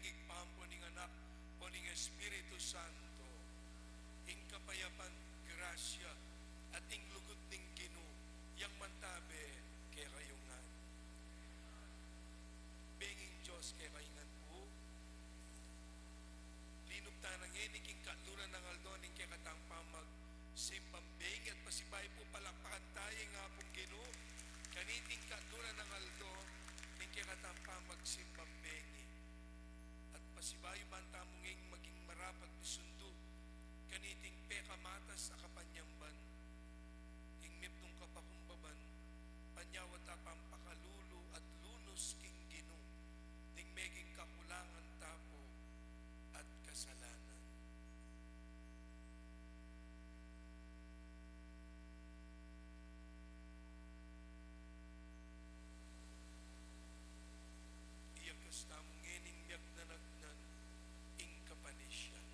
igpampo ning anak o ning Espiritu Santo, ing kapayapan, grasya, at ing lugot ning Ginoo, yang mantabe kaya kayungan. Benging Diyos kaya kayungan po, linup tanang king katluran ng aldo ning kaya katampamag simpambeng at pasibay po palakpakan tayo nga pong Ginoo, kaniting katluran ng aldo ning kaya katampamag simpambengi. At pasibayo banta monging maging marapat bisundo, kaniting pekamatas akapanyamban, ingmip nung kapakumbaban, panyawata pampakalulu at lunos king Ginoo, ding meging kakulangan tapo at kasalanan. Iyak kastamong ngening miyak na nagnan, ing kapanisyan.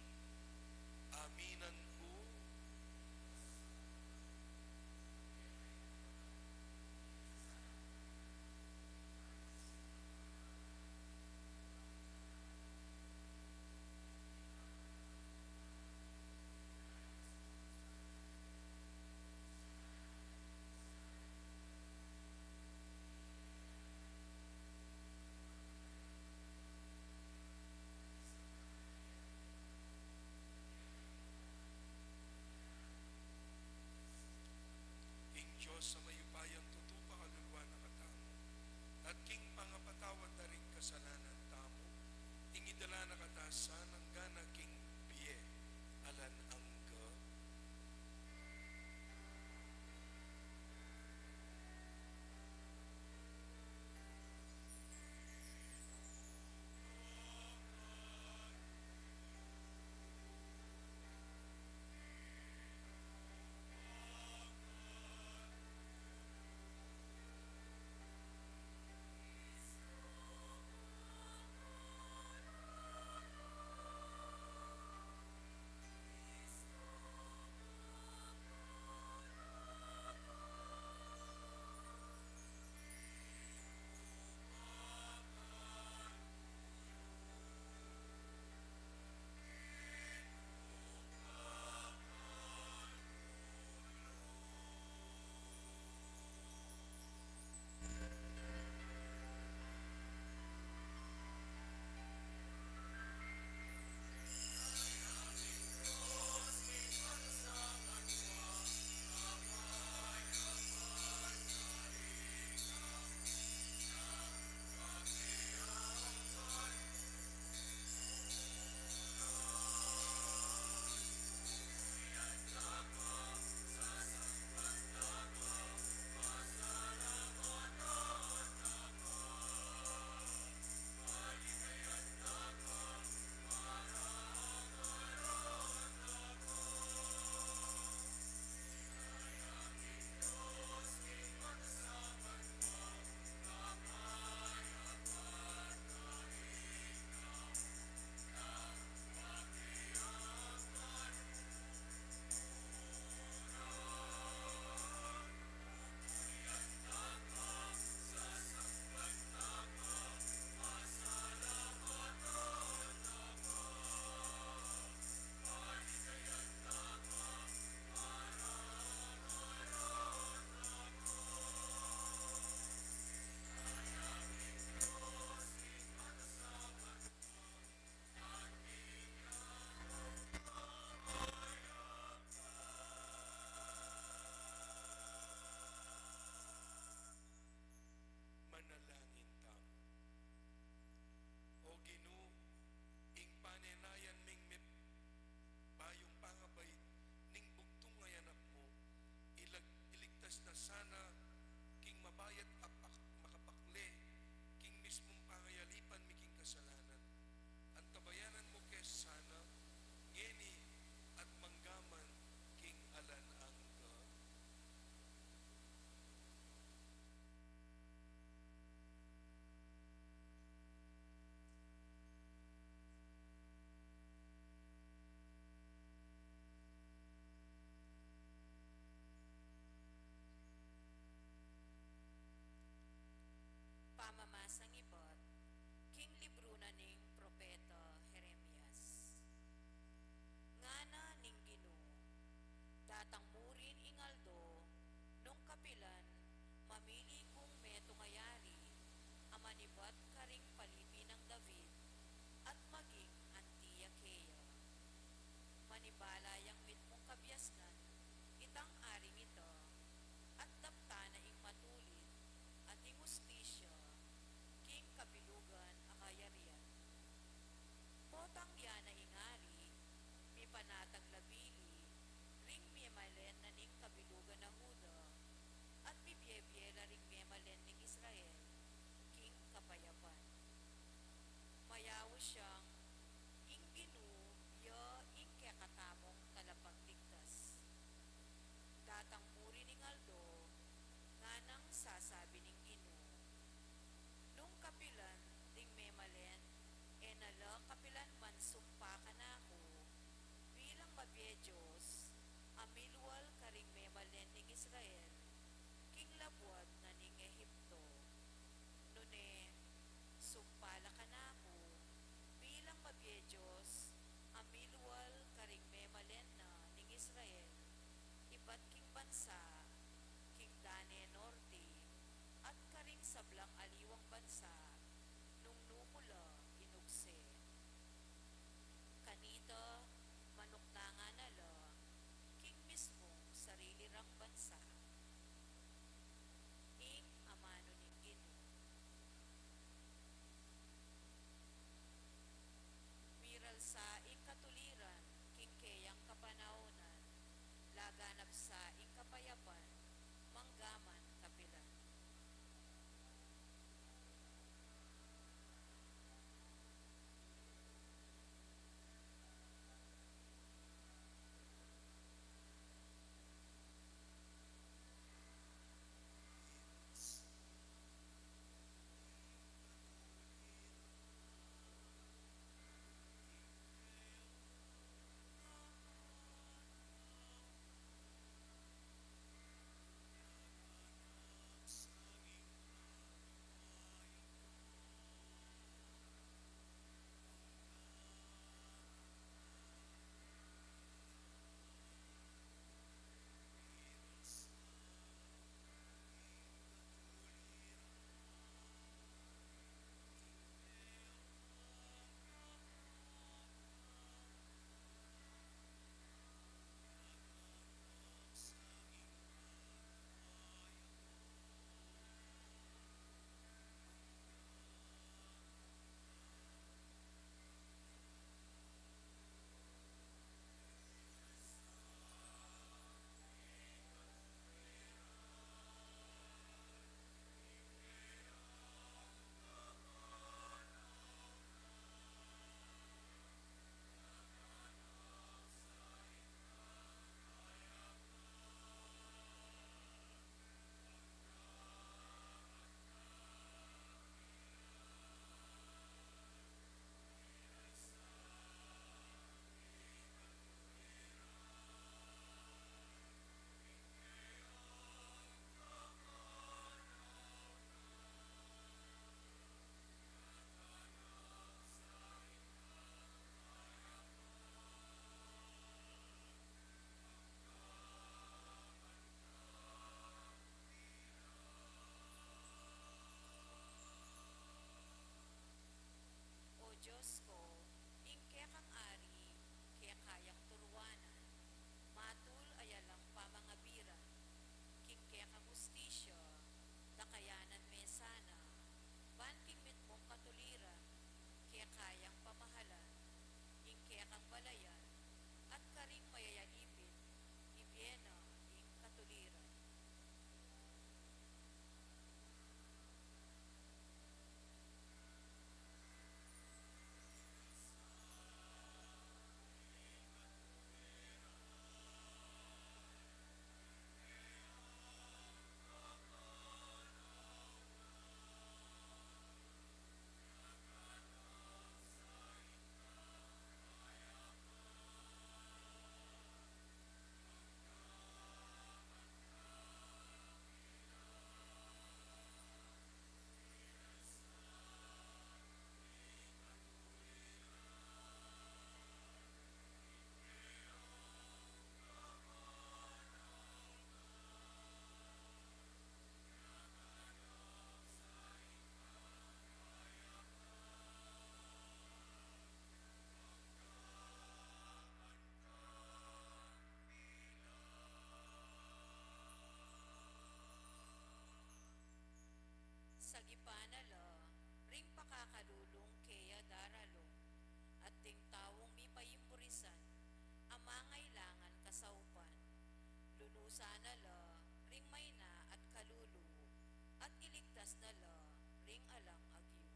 Aminan ko, ing Diyos sa mayupayang tutupa kaluluwa na katamo, at king pangapatawad na rin kasalanan tamo, ing idala na katasan ang gana king biye, alan angga. balayang mit mong kabyasnan, itang aring ito, at dapta na ing matulid, at ing ustisya, king kabilugan akayarian. Potang yana ingari, mi panatag labili, ring miyemalen na ning kabilugan na Huda, at bibyebyela ring miyemalen ning Israel, king kapayapan. Mayawa siyang ing ginu ya ing kekatamong talapagligtas. Datang muri ning aldo, nga nang sasabi ning ginu. Nung kapilan ding memalen, enala kapilan man sumpa ka na ako, bilang mabyejos, amilwal karing memalen ning Israel, king labwad na ning Ehipto. Nune, sumpala ka na ako, bilang mabyejos, amilwal karing memalen na ning Israel, iba't king bansa, king Dane Norte, at karing sablang aliwang bansa, nung numula inugse. Kanita, manok na nga nala, king mismong sarili rang bansa. Ing amano ning Gino. Miral sa ing katuliran, king keyang kapanaonan, laganap sa ing kapayapan, manggaman kapilan. O Diyos ko, ing kekang ari, kekayang turuanan, matul ayalang pamangabiran, king kekang ustisya, dakayanan me sana, ban king mitmong katuliran, kekayang pamahalan, ing kekang balayan, at karing mayayalipin, ibyena ing katuliran. pangangailangan kasaupan. Lulusa na la, ring mayna at kalulu, at iligtas na la, ring alang agyu.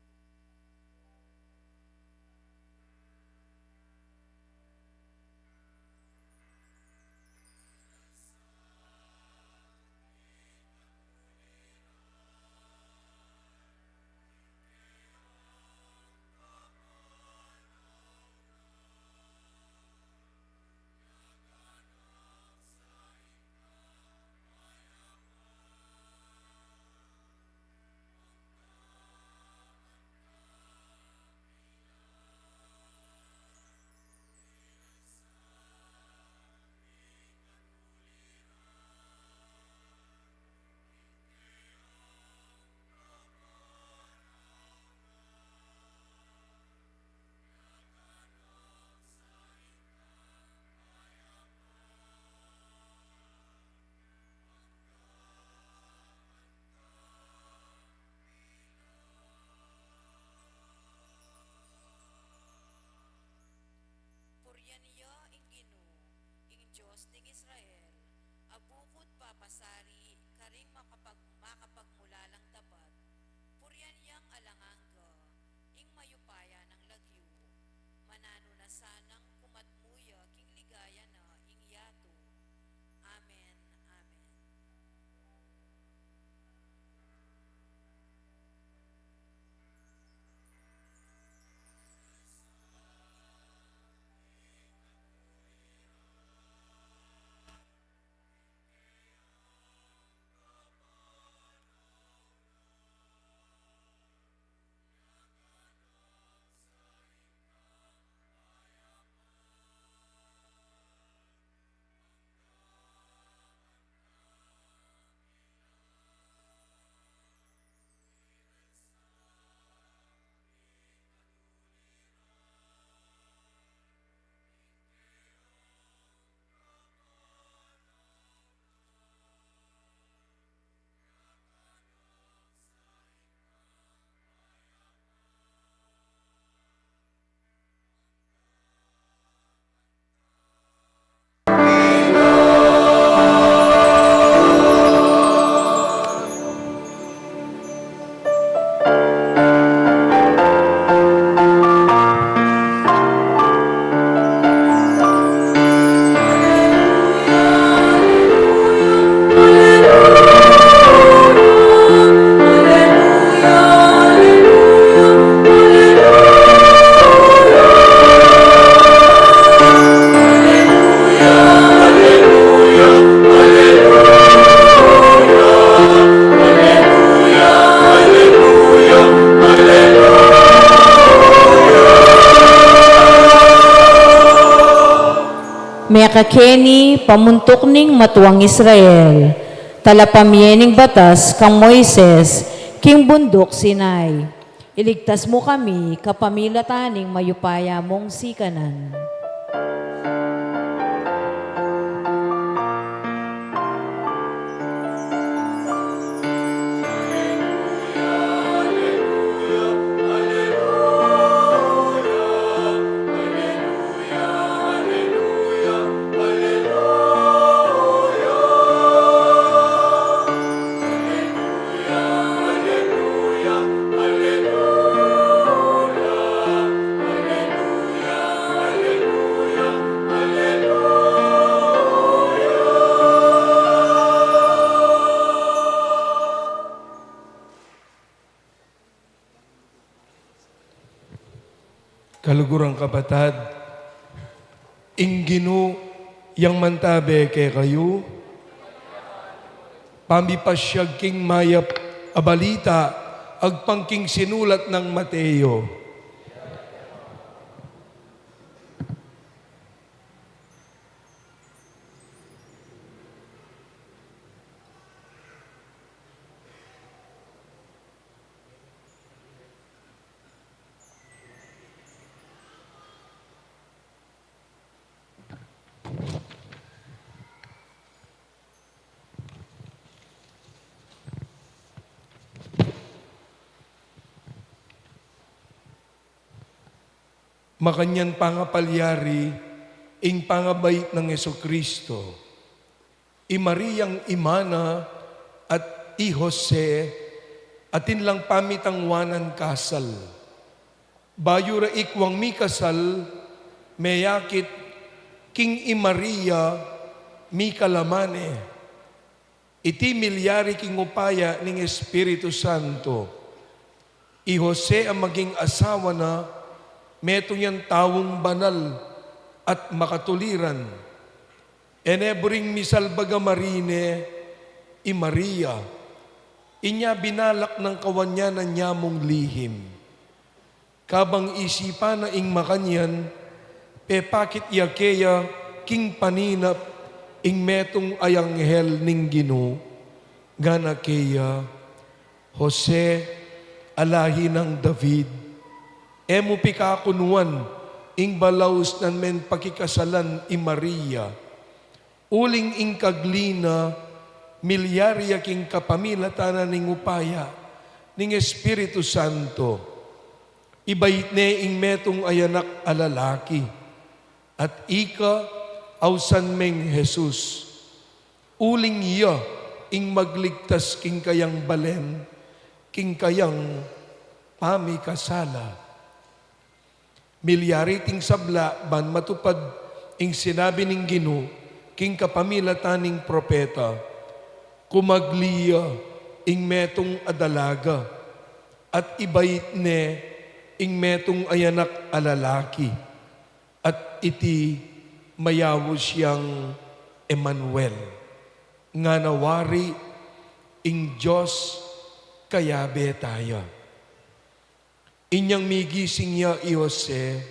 Puryan niya ing Ginu, ing Diyos ning Israel, abukod papasari, karing makapagmulalang tapat, puryan yang alangangga, ing mayupaya ng lagyu, manano na sanang kumatmuya, king ligaya na, ing yato. Amen, amen. Mekakeni pamuntok ning matuang Israel, talapamyening batas kang Moises, king bundok Sinai. Iligtas mo kami kapamilataning mayupaya mong sikanan. Kalugurang kapatad, ingginu yang mantabe kay kayo, pamipasyag king mayap abalita, agpangking sinulat ng Mateo. Makanyan pangapalyari, ing pangabait ng Jesucristo, i Mariang Imana at i Jose, atin lang pamitangwanan kasal. Bayura ikwang mi kasal, mayakit king i Maria mi kalamane. Iti milyari king upaya ning Espiritu Santo. I Jose ang maging asawa na, meto niyang tawong banal at makatuliran. Enebring misalbaga marine, i Maria, inya binalak ng kawanyanan niya mong lihim. Kabang isipan na ing makanyan, pepakit yakeya king paninap, ing metong ayanghel ning Ginoo, gana keya, Jose, alahi ng David, emo pikakunuan, ing balaus nan men pakikasalan i Maria, uling ing kaglina, milyarya king kapamilatanan ning upaya, ning Espiritu Santo, ibait ne ing metong ayanak alalaki, at ika ausan meng Jesus, uling iya ing magligtas king kayang balen, king kayang pamikasala. Milyari ting sabla ban matupad ing sinabi ning Ginoo king kapamilataning propeta, kumagliya ing metong adalaga at ibait ne ing metong ayanak alalaki at iti mayawos siyang Emmanuel nga nawari ing Diyos kayabe tayo. Inyang migising niya i Jose,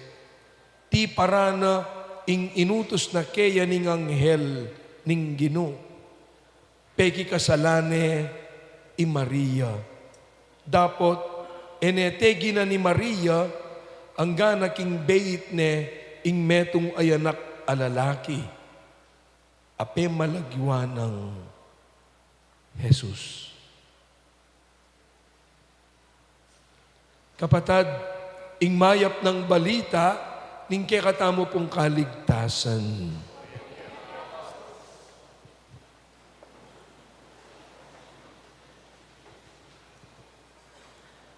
ti parana ing inutos na keya ning anghel ning Ginoo, peki kasalane i Maria. Dapot, enetegi na ni Maria, ang gana king beit ne ing metong ayanak alalaki, ape malagwan ng Jesus. Kapatad, ing mayap ng balita, ning kekatamo pong kaligtasan.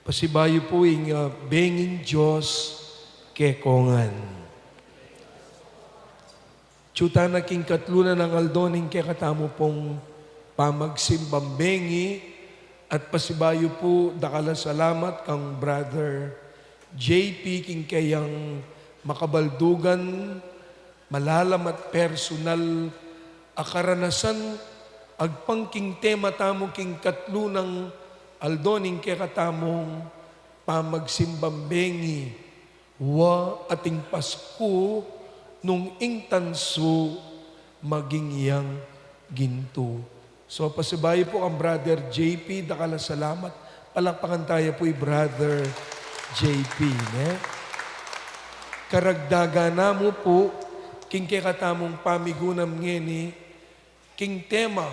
Pasibayo po ing benging Diyos kekongan. Tsuta na king katlunan ng aldoning kekatamo pong pamagsimbang bengi, at pasibayo po dakala salamat kang Brother JP king kayang makabaldugan, malalam at personal akaranasan agpangking tema tamo king katlunang aldoning kekatamong pamagsimbambengi wa ating Pasko nung ingtanso maging iyang ginto. So pasibayo po ang Brother JP, dakala salamat. Palakpakan tayo po Brother JP. Ne? Karagdaga na mo po, king kekatamong pamigunam ngeni, king tema,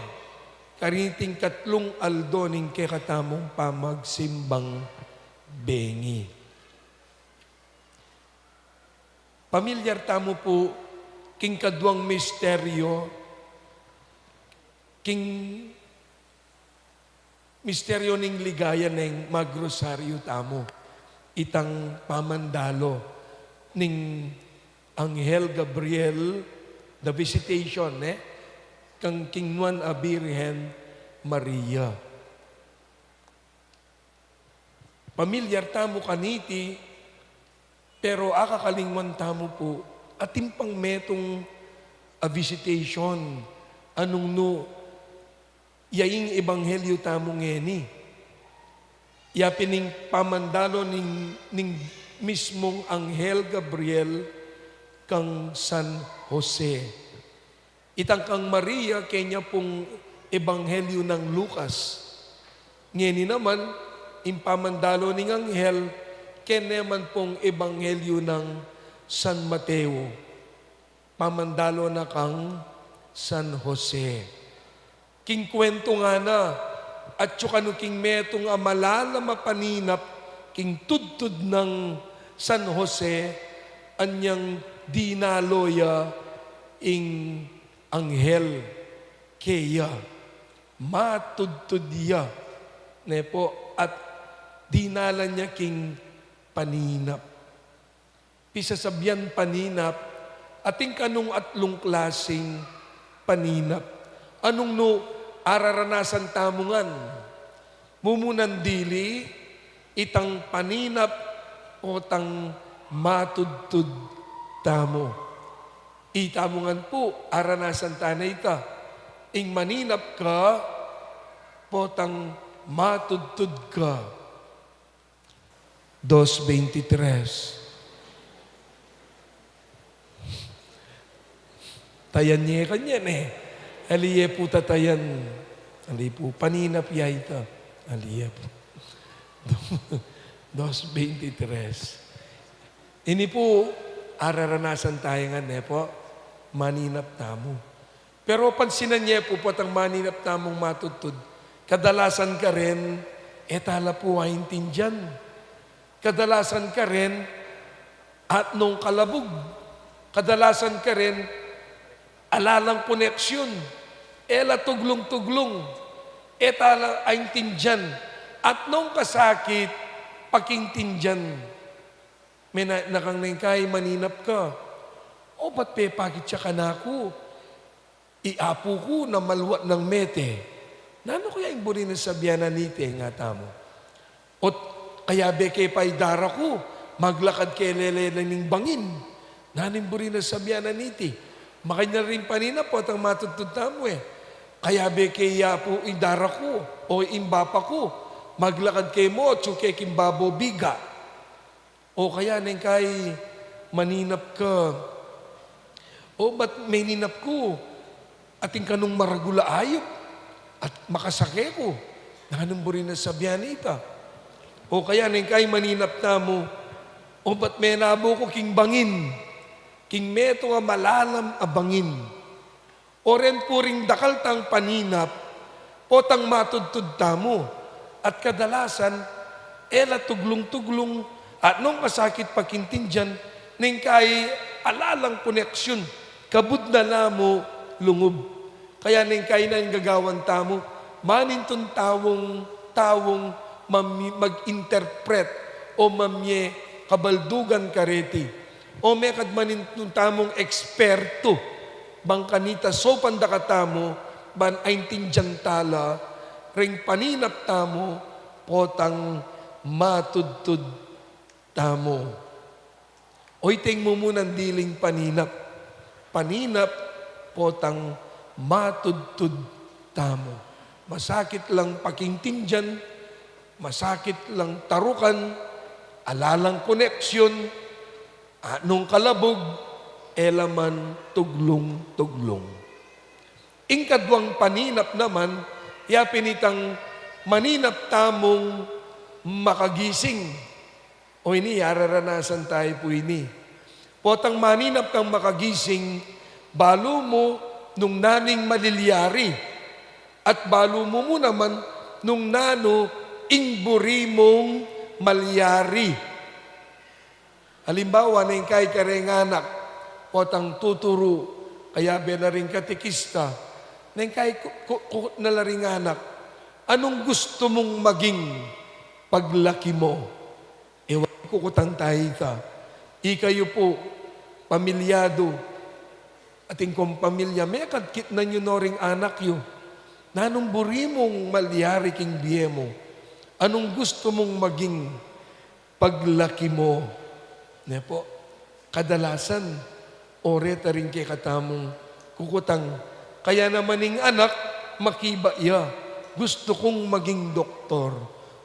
kariting katlong aldo ning kekatamong pamagsimbang bengi. Pamilyar tamo po, king kadwang misteryo, king misteryo ning ligaya ning magrosaryo tamo, itang pamandalo ning Anghel Gabriel, the visitation, kang King Juan a Birhen Maria. Pamilyar tamo kaniti, pero akakalingwan tamo po, atimpang metong a visitation, anong no, yaing ebanghelyo tamo ngeni. Yapining pamandalo ning mismong Anghel Gabriel kang San Jose. Itang kang Maria kanya pong ebanghelyo ng Lucas. Ngeni naman, impamandalo ning Anghel, kanya man pong ebanghelyo ng San Mateo. Pamandalo na kang San Jose. King kwento nga na, at tsukano king metong amalala mapaninap, king tudtud ng San Jose, anyang dinaloya ing anghel keya matudtudya ne po at dinala niya king paninap. Pisasabyan paninap ating kanong atlong klaseng paninap. Anong no araranasan tamungan? Mumunan dili itang paninap o tang matudtud tamo. Itamungan po aranasan tanay ita. Ing maninap ka po tang matudtud ka. 2:23. Tayan niya kanyan Aliye po tatayan. Ali po, paninap yayta. Aliye po. 2:23. Ini po, araranasan tayo nga po, maninap tamo. Pero pansinan niya po ang maninap tamong matutod. Kadalasan ka rin, tala po ay intindihan. Kadalasan ka rin, at nung kalabog. Kadalasan ka rin, alalang koneksyon. Ela tuglong-tuglong. Tala ay intindihan. At nung kasakit, pakingtindihan. May nakangnaykay, maninap ka. O ba't pepakit siya ka na ako? Iapo ko na maluwat ng mete. Nano kaya yung buri na sabyanan nite nga tamo? O kaya beke pa idara ko, maglakad kay lelening bangin. Naning buri na sabyanan nite. Makanya rin panina po at ang matutod tamo Kaya beke po idara ko o imbapa ko, maglakad kay mo, tsuke kimbabo biga. O kaya neng kay maninap ka. O ba't may ninap ko? Ating kanong maragula ayop at makasake ko. Nanamburi na sabyan ita. O kaya neng kay maninap na mo. O ba't may nabo ko king bangin? King meto nga malalam a bangin. O ren puring dakaltang paninap, potang matudtud tamo. At kadalasan, ela tuglong-tuglong at nung kasakit pakintindihan, neng kay alalang koneksyon, kabud na namo lungob. Kaya neng kay na yung gagawan tamo, manintun tawong mag-interpret o mamye kabaldugan kareti. O may kadmanintun tamong eksperto, bang kanita so pandakatamo, ban aintindihan tala, ring paninap tamo, potang matudtud tamo. Oy ting mumunan diling paninap. Paninap, potang matudtud tamo. Masakit lang pakingtindihan, masakit lang tarukan, alalang koneksyon, anong kalabog, elaman tuglong-tuglong. Ingkadwang paninap naman, yapinitang maninap tamong makagising. O ini, araranasan tayo po ini. Potang maninap kang makagising, balo mo nung naning malilyari. At balo mo naman nung nano ingburi mong malyari. Halimbawa, na yung kay karenganak, potang tuturo, kaya benaring katikista, na yung kay nalaring anak, anong gusto mong maging paglaki mo? Ewan kukutang tayo ka. Ikayo po, pamilyado, ating kong pamilya, may kadkit na nyo noring anak yo. Nanong buri mong malyari king biye mo? Anong gusto mong maging paglaki mo? Ne po, kadalasan, oreta rin kay katamong kukutang. Kaya namaning anak, makiba iya. Gusto kong maging doktor.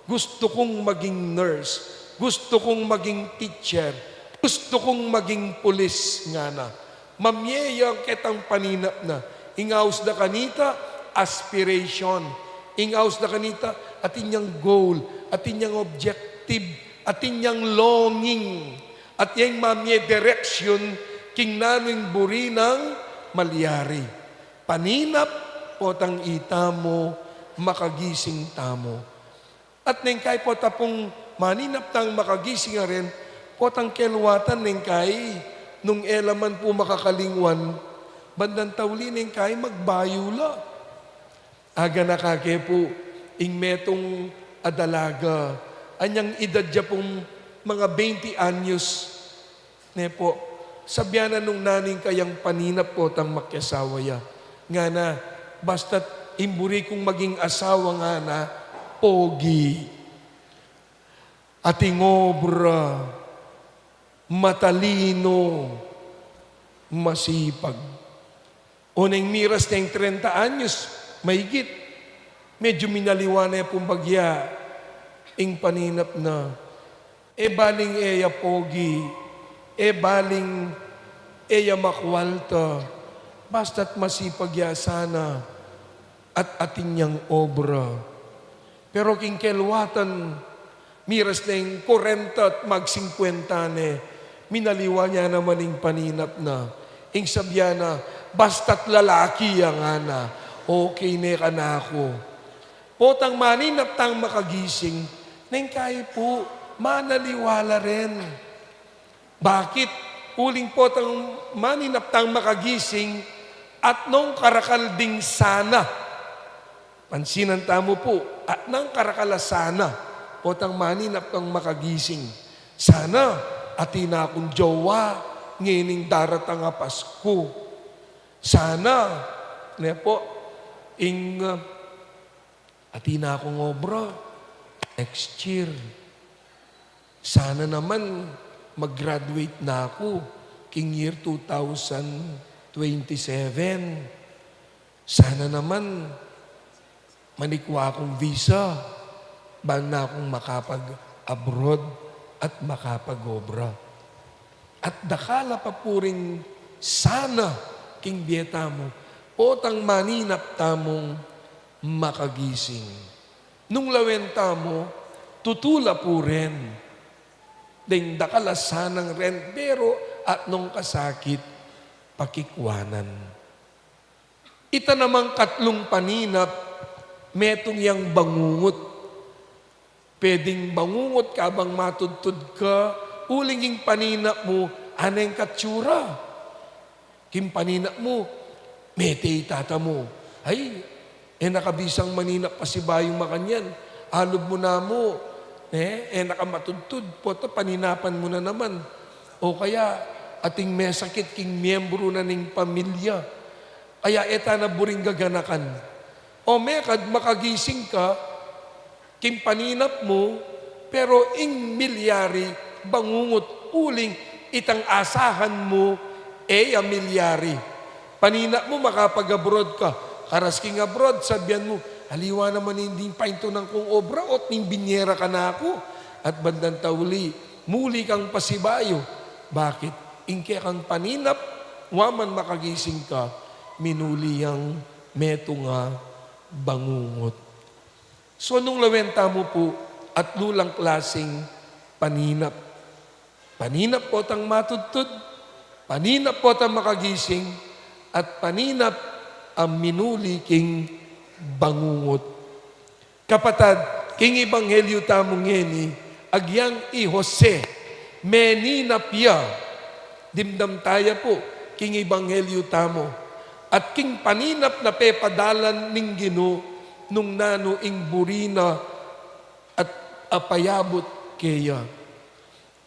Gusto kong maging nurse. Gusto kong maging teacher. Gusto kong maging pulis nga na. Mamyeyang ketang paninap na. Ingaws na kanita, aspiration. Ingaws na kanita, atinyang goal, atinyang objective, atinyang longing. At yung mamye direction, king naning buri ng malyari. Paninap, potang itamo, makagising tamo. At nengkay po tapong maninap tang makagising rin, potang kelwatan nengkay, nung elaman po makakalingwan, bandang tawlinin kay magbayula. Aga nakake po, ing metong adalaga, anyang edad dya pong mga 20 anyos, ne po, sabyanan nung naning kayang paninap po tang makyasawa ya. Nga na, basta't imburi kong maging asawa nga na, pogi, ating obra, matalino, masipag. Unang miras na yung 30 anyos, mahigit. Medyo minaliwa na yung bagya, ing paninap na. Baling eya pogi, baling eya makwalta, basta't masipag ya sana, at ating niyang obra. Pero king kelwatan, miras na yung 40 at mag-50 ne, minaliwa niya naman yung paninap na. Ing sabyana, basta't lalaki ang ana, okay ne ka na ako. Potang maninap tang makagising, neng kayo po, manaliwala rin. Bakit? Uling potang maninap tang makagising, at nung karakalding sana, pansinan tamo po, at nang karakala sana, potang maninap tang makagising, sana, atina akong jowa, ngining daratang nga Pasko. Sana, ne po, atina akong obra, next year. Sana naman, mag-graduate na ako, king year 2027. Sana naman, manikwa akong visa, bang na akong makapag-abroad at makapag-obra. At dakala pa po rin sana, king bieta mo, potang maninap tamong makagising. Nung lawenta mo, tutula po rin. Deng dakalasanang rin, pero at nung kasakit, pakikwanan. Ita namang katlong paninap, metong yang bangungot. Pwedeng bangungot ka bang matudtud ka, ulinging paninap mo, aneng katsura. Kim paninap mo, mete itata mo. Ay, nakabisang maninap pa si bayong makanyan. Alob mo na mo. Nakamatudtud. Poto, paninapan mo na naman. O kaya, ating may sakit king miyembro na ning pamilya. Kaya eta na buring gaganakan. O mekad, makagising ka, kim paninap mo, pero ing milyari, bangungot, uling, itang asahan mo, milyari. Paninap mo, makapag-abroad ka. Karas king abroad, sabihan mo, haliwa naman hindi painto ng kong obra, ot ning binyera ka na ako. At bandang tauli, muli kang pasibayo. Bakit? Ingke kang paninap, waman makagising ka, minuli yang meto nga bangungot. So nung lawenta mo po, at lulang klaseng paninap. Paninap po tang matudtud, paninap po tang makagising, at paninap ang minuli king bangungot. Kapatad, king Ebanghelyo tamong ngeni, agyang i Jose, meninapya, dimdam taya po, king Ebanghelyo tamo, at king paninap na pepadalan ning Ginoo, nung nano ing burina at apayabot kaya.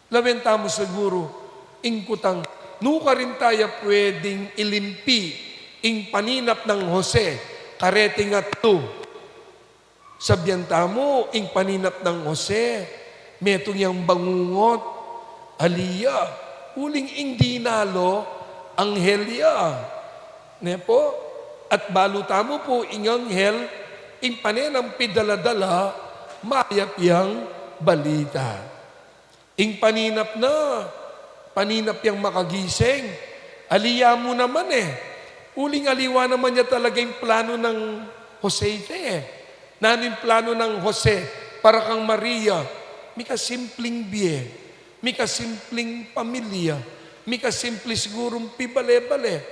Lawenta mo siguro, ing kutang, nuka rin tayo pwedeng ilimpi ing paninap ng Jose, kareting at to. Sabyanta mo, ing paninap ng Jose, metong yang bangungot, aliya, uling ing dinalo, anghelya. Nepo, at baluta mo po ing anghel, ing panenang pidaladala, mayap yang balita. Ing paninap na, paninap yang makagising, aliya mo naman Uling aliwa naman niya talaga yung plano ng Jose Nanin plano ng Jose para kang Maria, mika simpleng biye, mika simpleng pamilya, mika simple sigurong pibale-bale,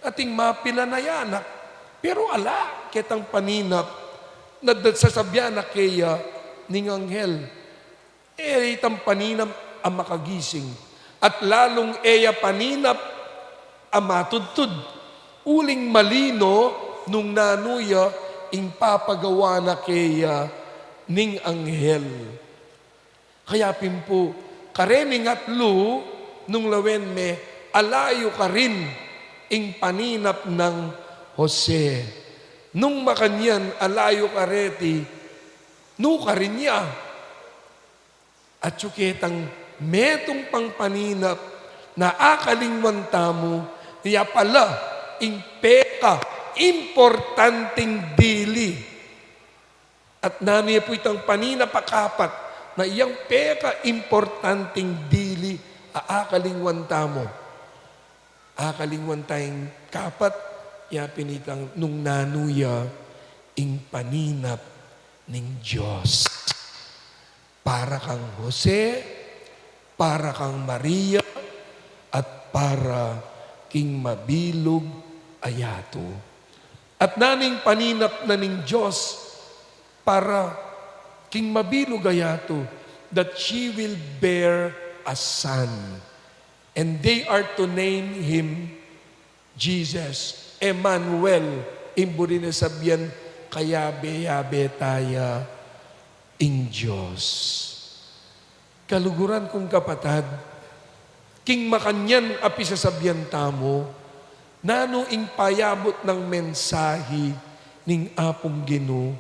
ating mapila na yanak. Pero ala, ketang paninap, nadasasabyan na kaya ning anghel. Itang paninap ang makagising. At lalong eya paninap ang matudtud. uling malino nung nanuya ing papagawa na kaya ning anghel. Kaya pimpo, karening at lu, nung lawen me, alayo ka rin ing paninap ng Jose. Nung makanyan, alayo ka reti, nu ka rin niya. At tsuketang metong pang paninap na akalingwan tamo, niya pala ing peka, importanteng dili. At naniya po itang paninapakapat na iyang peka, importanteng dili, aakalingwan tamo. Akalingwan tayong kapat, yapin itang nung nanuya, ing paninap ning Diyos. Para kang Jose, para kang Maria, at para king mabilog ayato. At naning paninap na ning Diyos para king mabilog ayato, that she will bear a son. And they are to name him Jesus, Emmanuel, imburi na sabyan, kayabe-yabe taya ing Diyos. Kaluguran kong kapatad, king makanyan api sa sabyan tamo, nano ing payabot ng mensahe ning apong Ginoo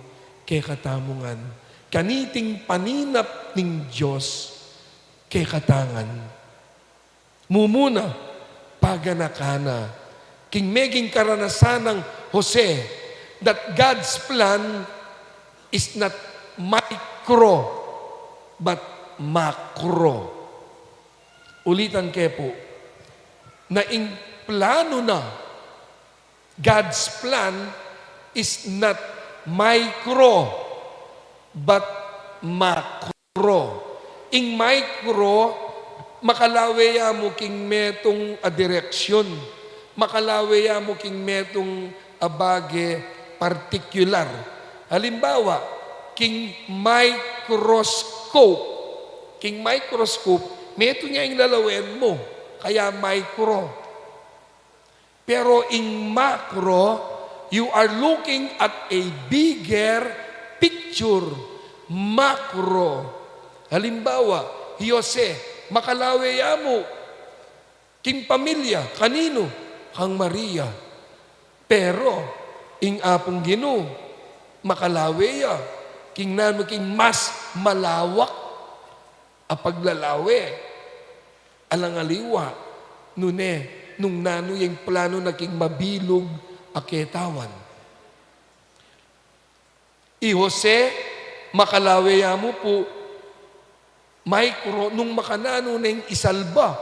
kay katamungan, kaniting paninap ning Diyos kay katangan. Mumuna, paganakana, king meging karanasan ng Jose, that God's plan is not micro, but macro. Ulitan kayo po, na ing plano na, God's plan is not micro, but macro. Ing micro, makalawe mo king metong direksyon, makalawe mo king metong abage particular. Halimbawa, king microscope. King microscope, meto niya yung lalawen mo, kaya micro. Pero in macro, you are looking at a bigger picture, macro. Halimbawa, Jose, makalawe mo, king pamilya, kanino? Kang Maria. Pero, ing apong Ginoo, makalawe king nano king mas malawak a paglalawe. Alangaliwa, nung nano yung plano na king mabilog a ketawan. I Jose, makalawe mo po, micro, nung makanano na yung isalba,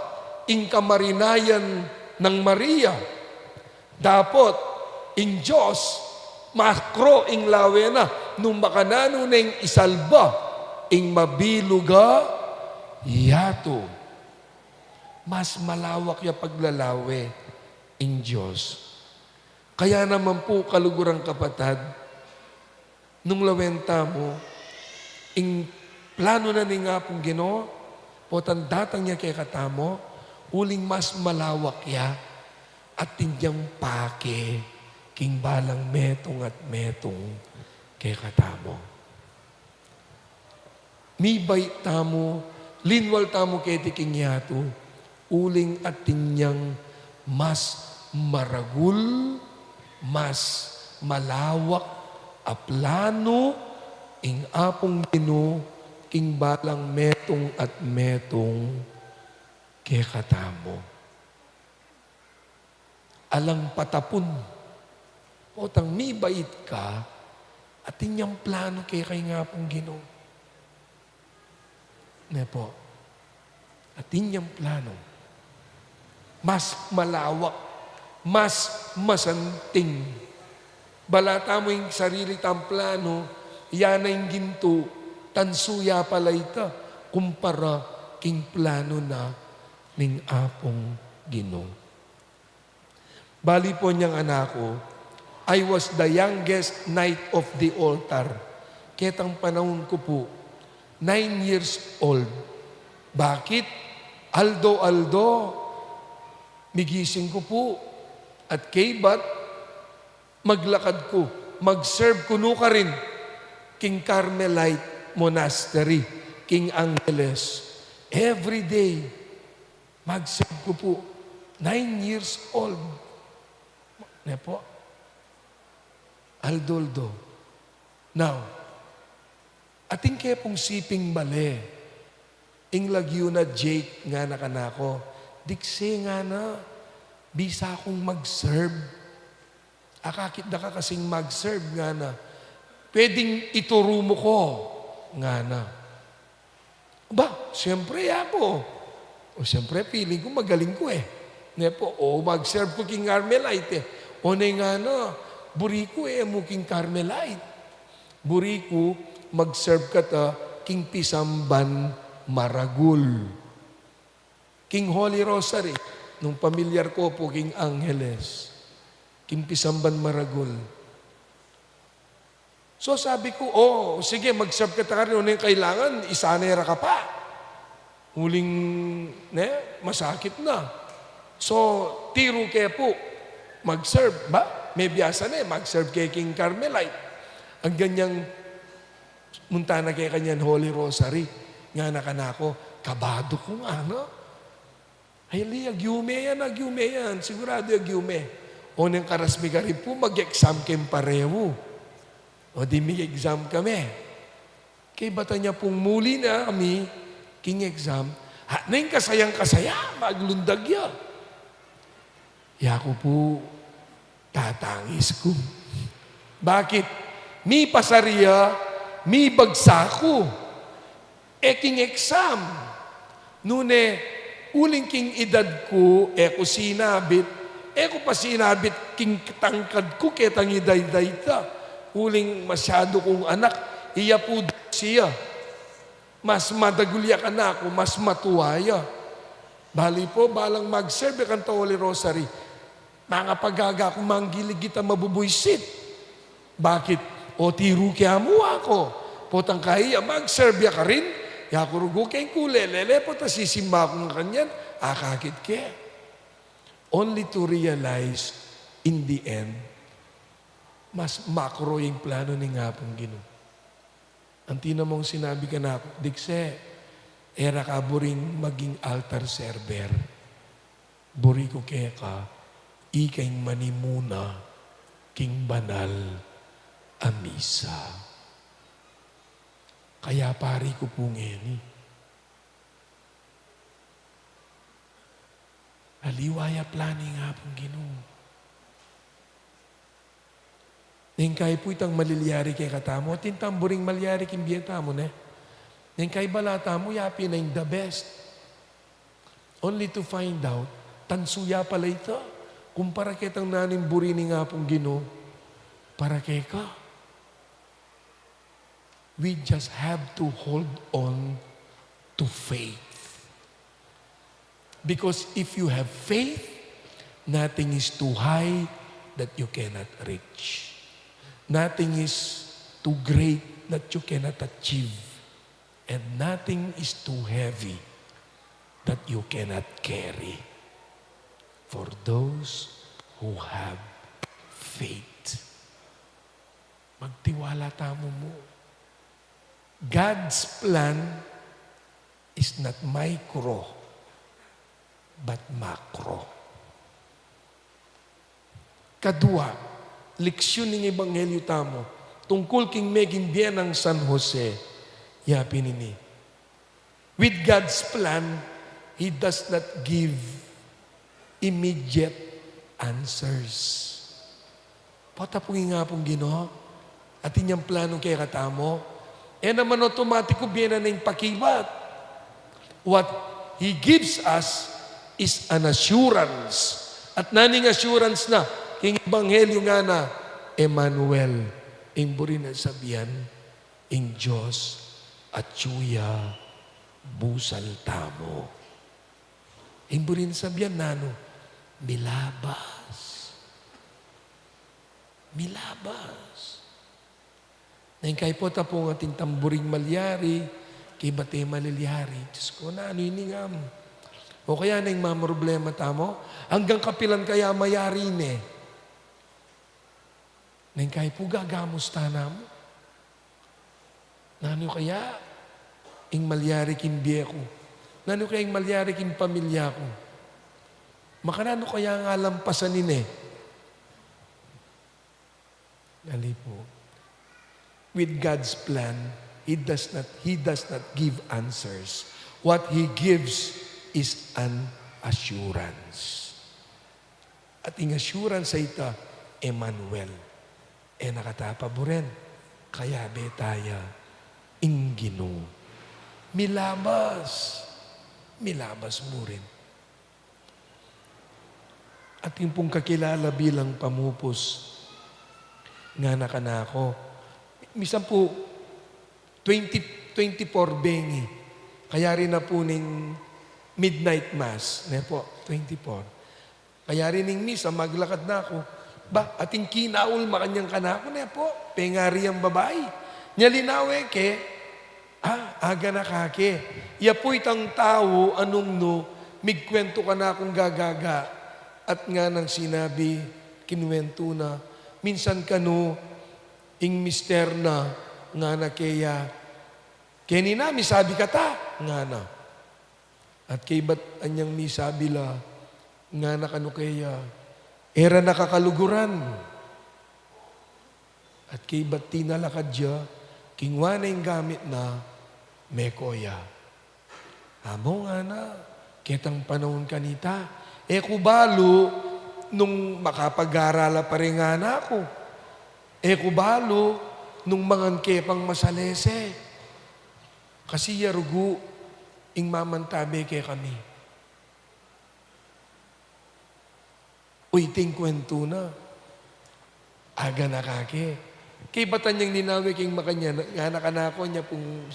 ing kamarinayan ng Maria. Dapat, ing Diyos, makro ing lawe na, nung makanano na yung isalba, ing mabiluga, yato. Mas malawak yung paglalawe, ing Diyos. Kaya naman po, kalugurang kapatad, nung lawenta mo, ing plano na ni nga pong Ginoo, po tandatang niya kay katamo, uling mas malawak ya, at tindyang pake, king balang metong at metong kay katamo. Mibay tamo, linwal tamo kay tiking yato, uling at tinyang mas maragul, mas malawak, a plano, ing apong Ginoo, king balang metong at metong kay katamo. Alang patapon, potang mi bait ka, at inyang plano kay nga pong Ginoo. Ne po, at inyang plano, mas malawak, mas masanting. Balata mo yung sarili tang plano, yan na yung ginto, tansuya pala ita, kumpara king plano na ning apong Ginoo. Bali po niyang anako, I was the youngest knight of the altar. Ketang panahon ko po, 9 years old. Bakit? Aldo, migising ko po. At kay bat, maglakad ko, mag-serve kuno ka rin, King Carmelite Monastery, King Angeles. Every day, mag-serve ko po. 9 years old. Ne po? Aldoldo. Now, ating kaya pong siping bale, ing lagyo na Jake nga na kanako, dikse nga na, bisa akong mag-serve. Akakit na ka kasing mag-serve nga na. Pwedeng ituro mo ko nga na. Ba, siyempre ako. O siyempre, feeling ko magaling ko eh. Ne po, mag-serve ko King Carmelite eh. O na nga na, buri ko eh, mo King Carmelite. Buri ko, mag-serve ka ta King Pisamban Maragul. King Holy Rosary, nung pamilyar ko po King Angeles. King Pisamban Maragul. So sabi ko, sige, mag-serve ka ta rin. Ano yung kailangan? Isanera ka pa. Huling, masakit na. So, tiro kaya po, mag-serve. Ba? May biyasa na mag-serve kay King Carmelite. Ang ganyang, munta na kay kanyan Holy Rosary. Nga na kanako, kabado ko nga, no? Ay, agyume yan. Sigurado agyume. O nang karasmi ka rin po, mag-exam kem pareho. O di may exam kami. Kay bata niya pong muli na kami, king exam, na yung kasayang-kasaya, maglundag ya. Ko po, tatangis ko. Bakit? Mi pasariya, mi bagsako. King exam. Nune, uling king edad ko, ko sinabit, ko pa sinabit, king tangkad ko, ketang iday-day ta. Uling masyado kong anak, iya po siya. Mas madagulya ka na ako, mas matuwaya. Bali po, balang mag-serve kang Holy Rosary. Mga pagaga kung manggilig kita mabubuysit. Bakit? O tiro kaya mo ako. Potang kaya, mag-serve ka rin. Yakurugo kayong kulelele po, ta sisimba ko ng kanyan. Akakit ke. Only to realize, in the end, mas makro yung plano ni nga pong Ginoo. Ang tinamong sinabi ka na ako, Dikse, era ka buring maging altar server. Buri ko kaya ka, ikay manimuna, king banal, amisa. Kaya pari ko po ngayon. Aliwaya planning nga pong Ginoo. Neng kay po itang maliliyari kay katamo, at tintamburing maliyari kimbiyata mo ne. Neng kay balata mo, yapi na yung the best. Only to find out, tansuya pala ito. Kung para kitang naning burini nga pong Ginoo, para kay ka. We just have to hold on to faith. Because if you have faith, nothing is too high that you cannot reach. Nothing is too great that you cannot achieve. And nothing is too heavy that you cannot carry. For those who have faith. Magtiwala tamo mo. God's plan is not micro, but macro. Kadua, leksyon ng Ebanghelyo tamo, tungkol king meging biyan ng San Jose, yapin ini. With God's plan, He does not give immediate answers. Patapungin nga pong Ginoo, at inyang planong kaya katamo, naman automatiko biyan na yung pakibat. What He gives us is an assurance. At naning assurance na, king Ebanghelyo nga na, Emmanuel, imburi na sabihan, ing Diyos at Chuya busal tamo. Imburi na sabihan nano, milabas. Milabas. Nang kay po tapong ating tamburing malyari, kay bate malilyari. Diyos ko na, ano iningam? O kaya na yung mga problema tamo, hanggang kapilan kaya mayarin eh. Nang kaya po gagamos na mo. Nano kaya, ing malyari kin biye ko. Nano kaya ing malyari kin pamilya ko. Makanano kaya nga lampasanin eh. Dali po. With God's plan, He does not give answers. What He gives is an assurance. At ing assurance sa ita, Emmanuel. Nakatapa mo rin. Kaya betaya, ing Ginoo. Milabas. Milabas mo rin. At yung pong kakilala bilang pamupos, nga nakanako. Minsan po, 24 bengi. Kaya rin na po ning midnight mass. Ne po, 24. Kaya rin ning misa, maglakad na ako. Ba, ating kinaul makanyang kanako. Ne po, pengari ang babae. Nyalinawe ke, aga na kake. Iya po itang tao, anong no, migkwento ka na akong gagaga. At nga nang sinabi, kinuwento na, minsan kano, ing mister na, nga na kaya, kenina, misabi ka ta, nga na. At kay ba't anyang misabi la, nga na kano kaya, era nakakaluguran. At kay ba't tinalakad siya, kingwa na yung gamit na, mekoya. Amo nga na, ketang panahon kanita, kubalo, nung makapag-arala pa rin nga na ako. Kubalo, nung mga kepang masalese. Kasi yarugu, ing mamantabe kay kami. Uy, ting kwento na. Aga na kake. Kay batan niyang ninawi king makanya, nga nakanako niya pong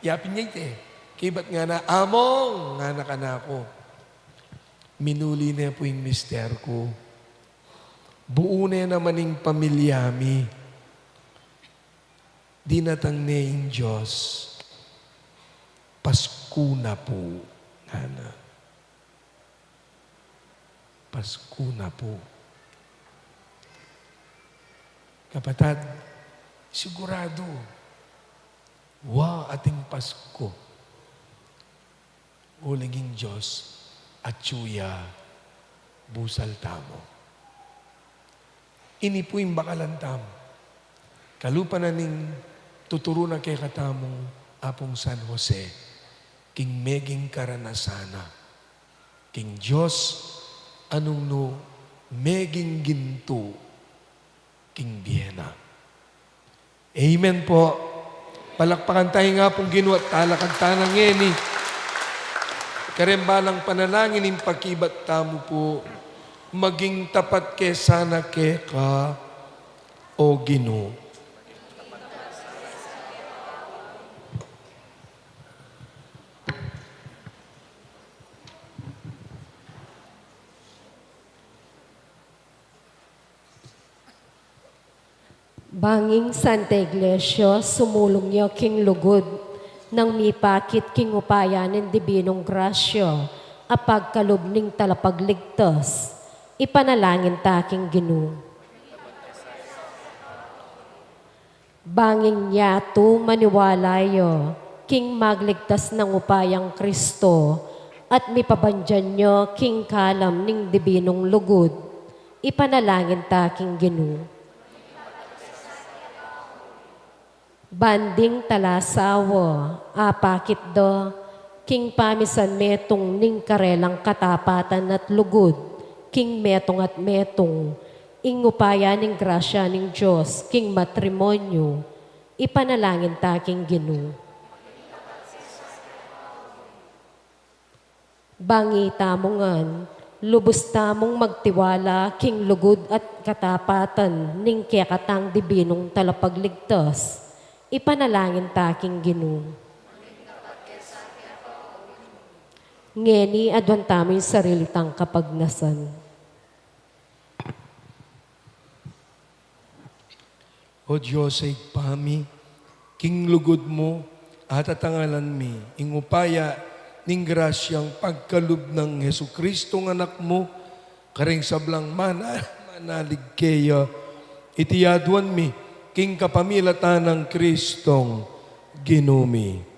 yapin niya ite. Kay bat nga na, among, nga nakanako. Minuli na po yung mister ko. Buo na naman yung pamilyami. Dinatang na yung Diyos. Pasko na po. Ngana. Pasko na po. Kapatad, sigurado, ating Pasko. Uliging Diyos at tsuya, busal tamo. Ini po yung bakalan tamo. Kalupa na ning tuturo na kay katamong apong San Jose, king meging karanasana, king Diyos, anong no, meging ginto, king Biena. Amen po. Palakpakan tayo nga pong Ginoo at talakad tanang ngeni. Karembalang panalangin ng pakibat tamo po, maging tapat ke sana ke ka, o Ginoo. Banging Santa Iglesia, sumulong niyo king lugod, nang mipakit king upaya ng dibinong grasya, apagkalob ning talapagligtas, ipanalangin taking Ginoo. Banging yato maniwalayo, king magligtas ng upayang Kristo, at mipabandyan nyo king kalam ning dibinong lugod, ipanalangin taking Ginoo. Banding talasawa, apakit do, king pamisan metong ning karelang katapatan at lugod, king metong at metong, ingupaya ning grasya ning Diyos, king matrimonyo, ipanalangin taking Ginoo. Bangita mo ngan, lubos tamong magtiwala, king lugod at katapatan, ning kekatang dibinong talapagligtas, ipanalangin taking Ginoo. Ngeni adwan tamo yung sarili tang kapagnasan. O Diyos ay pami, king lugod mo, at atangalan mi, ing upaya, ning grasyang pagkalub ng Hesu Kristo ng anak mo, karing sablang manalig kaya, itiyaduan mi, king kapamilatan ng Kristong ginumi.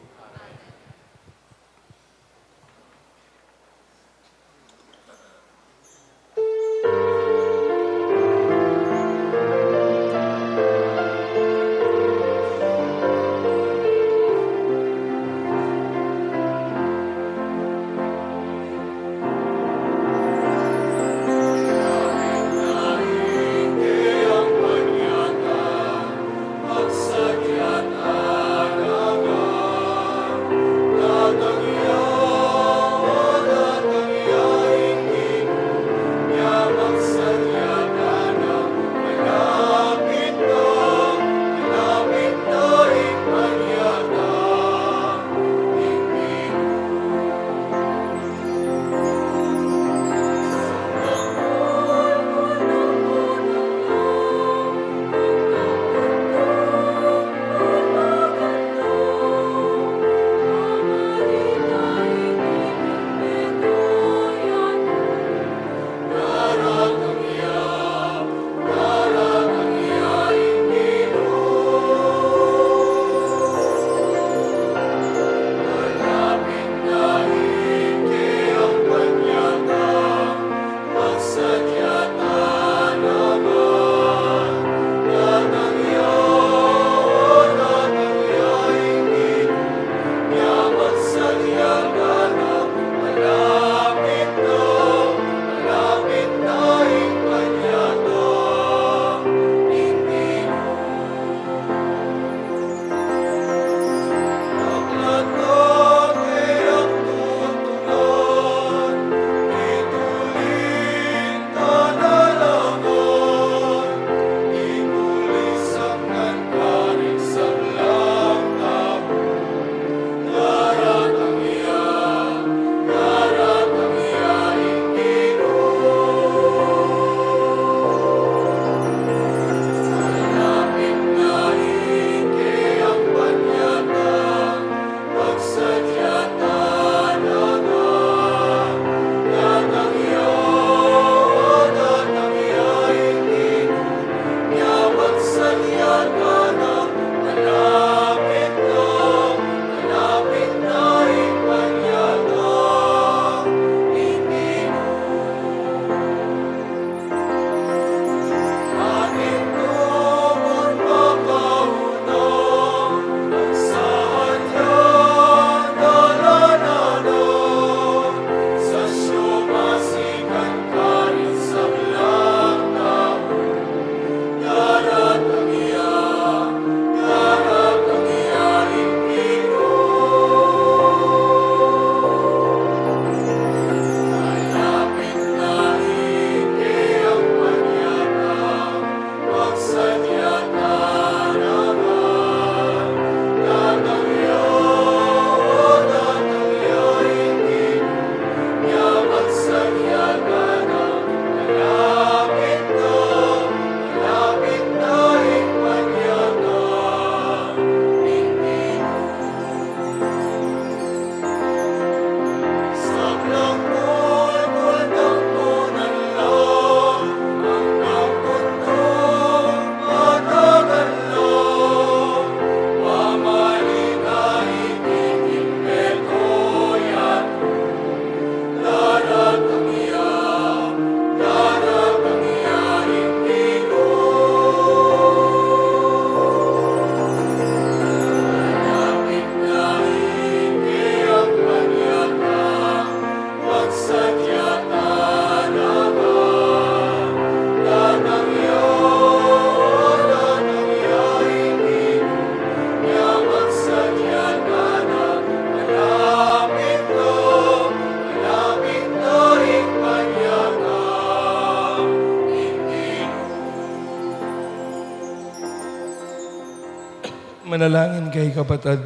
Manalangin kay kapatid.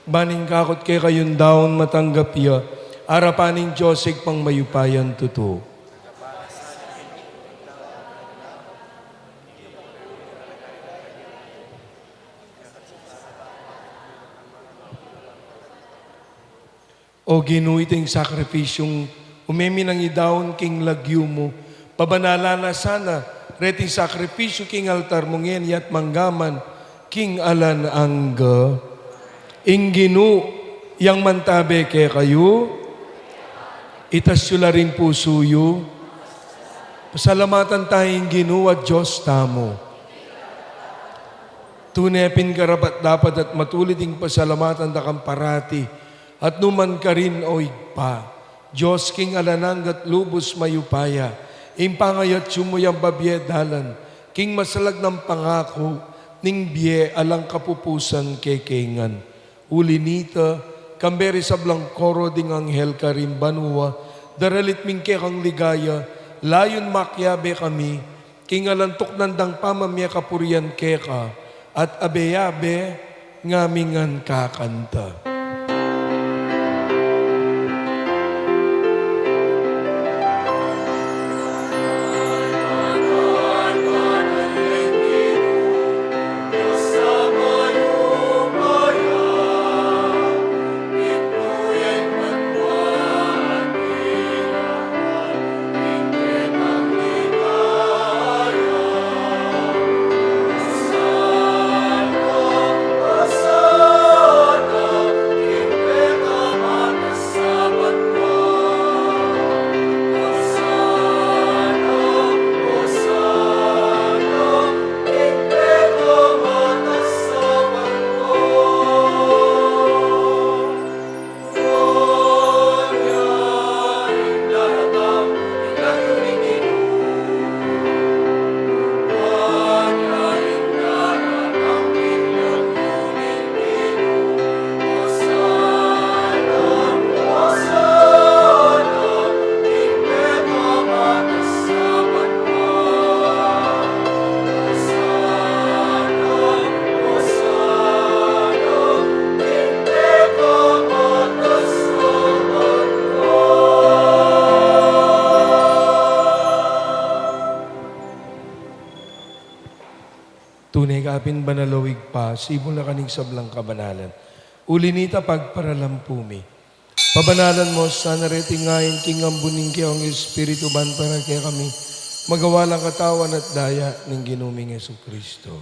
Baning kakot kay kayong daon matanggap iya. Arapaning Diyosig pang mayupayan totoo. O Ginoo, ito yung sakripisyong umemi ng idawon king lagyo mo. Pabanala na sana, reting sakripisyo king altar mong yan, yat manggaman, king alan angga. Ing Ginoo, yang mantabe ke kayo, itasyula rin pusuyo. Pasalamatan tayong Ginoo at Diyos tamo. Tunepin karapat dapat at matuliting pasalamatan da kang parati. At numan ka rin o igpa. Diyos king alanang at lubos mayupaya. Impangayat sumuyang babyedalan. King masalag ng pangako. Ning biye alang kapupusan kekengan. Ulinita, kamberi sablang koro ding anghel karim banwa. Daralit mingke kang ligaya. Layon makyabe kami. King alantok nandang pamamya kapurian keka. At abeyabe ngamingan kakanta. Tunay kapin banalawig pa, sibol na kaning sablang kabanalan. Ulinita pagparalampumi. Pabanalan mo, sana reting ngayon king ambuning kaya ang Espiritu ban para kaya kami magawalang katawan at daya ng ginuming Jesucristo.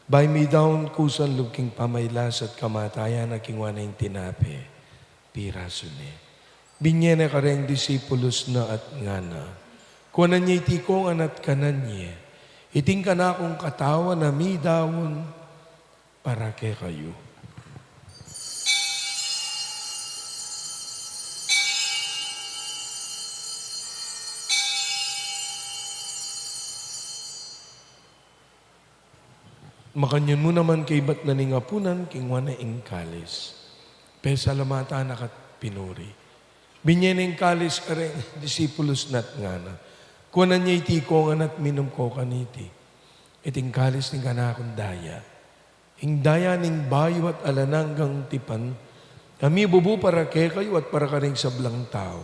By me down kusan lubking pamaylas at kamatayan na kingwa na yung tinape, pirasune. Binye na kareng disipulos na at ngana. Kuanan niya itikong anat kanan niya. Iting ka na akong katawa na mi dawon para kay kayo. Makanyan mo naman kay ba't na ningapunan king wana ing kalis. Pesalamata nakat pinuri. Binyen ing kalis ka rin disipulos nat ngana. Kunan niya itikong at minum ko kaniti. Iting kalis ng kanakong daya. Ing daya ning bayo at alananggang tipan. Kami bubu para kay kayo at para ka rin sablang tao.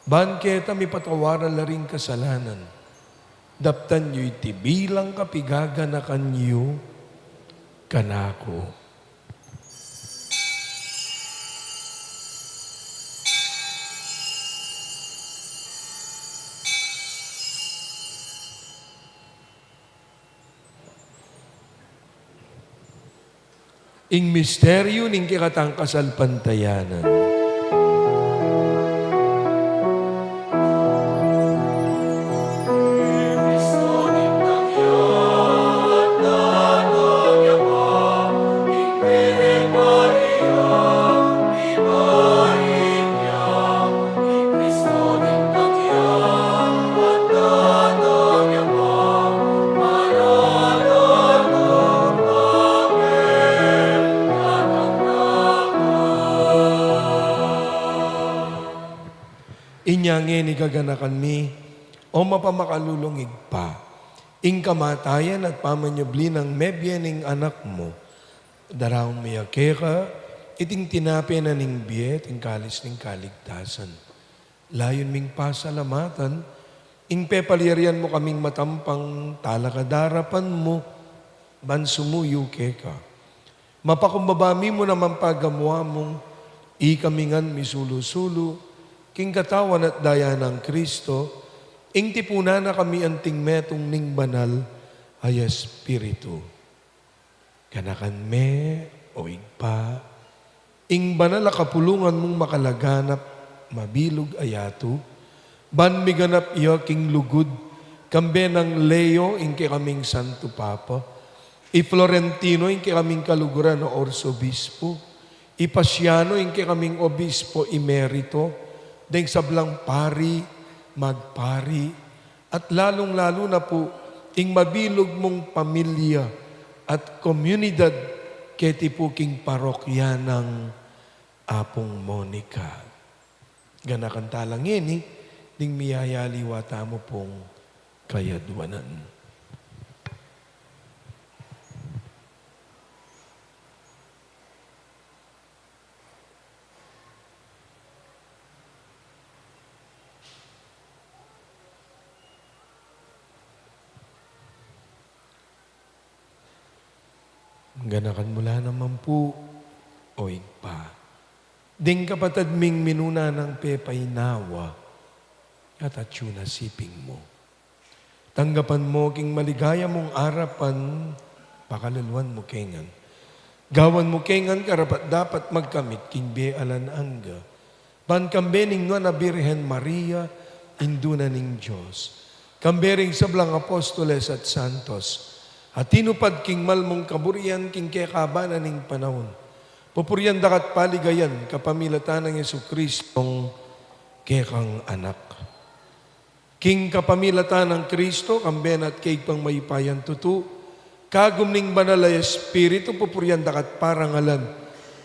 Ban keta mi patawaran la rin kasalanan. Daptan niyo iti bilang kapigaga na kanyo kanako. Ing misteryo ning kikatang kasal pantayanan. Inyange ni gaganakan mi, o mapamakalulungig pa. Ing kamatayan at pamanyabli ng mebyen ing anak mo. Darawang miyake ka, iting tinapi na ning biyet, ing kalis ning kaligtasan. Layon ming pasalamatan, ing pepaliarian mo kaming matampang talakadarapan mo, bansumuyo ke ka. Mapakumbabami mo naman pagamuha mong ikamingan misulu-sulu, king katawan at daya ng Kristo, ing tipuna na kami anting metong ning banal ay Espiritu. Kanakan me o igpa, ing banal a kapulungan mong makalaganap, mabilog ayato, ban miganap iyo king lugod, kambe ng Leo ing kaming Santo Papa, i Florentino ing kaming kaluguran o Orsobispo, i Pasiano ing kaming Obispo Emerito, deng sablang pari, magpari, at lalong-lalo na po, ing mabilog mong pamilya at komunidad keti po king parokya ng Apong Monica. Ganakan talang ini, ding miyayaliwata mo pong kayadwanan. Ganakan mula naman po, o igpa. Ding kapatid ming minuna ng pepay nawa, at atsuna siping mo. Tanggapan mo king maligaya mong arapan, pakaluluan mo kengan. Gawan mo kengan karapat dapat magkamit king bealan angga. Pankambening nga na Birhen Maria, induna ning Diyos. Kambering sablang apostoles at santos, at tinupad king malmong kaburian king kekabanan ning panahon. Pupurian dakat paligayan kapamilatan ng Yesu Kristong kekang anak. King kapamilatan ng Kristo, kamben at kay pang maipayan tutu, kagum ning banal ay Espiritu, pupurian dakat parangalan.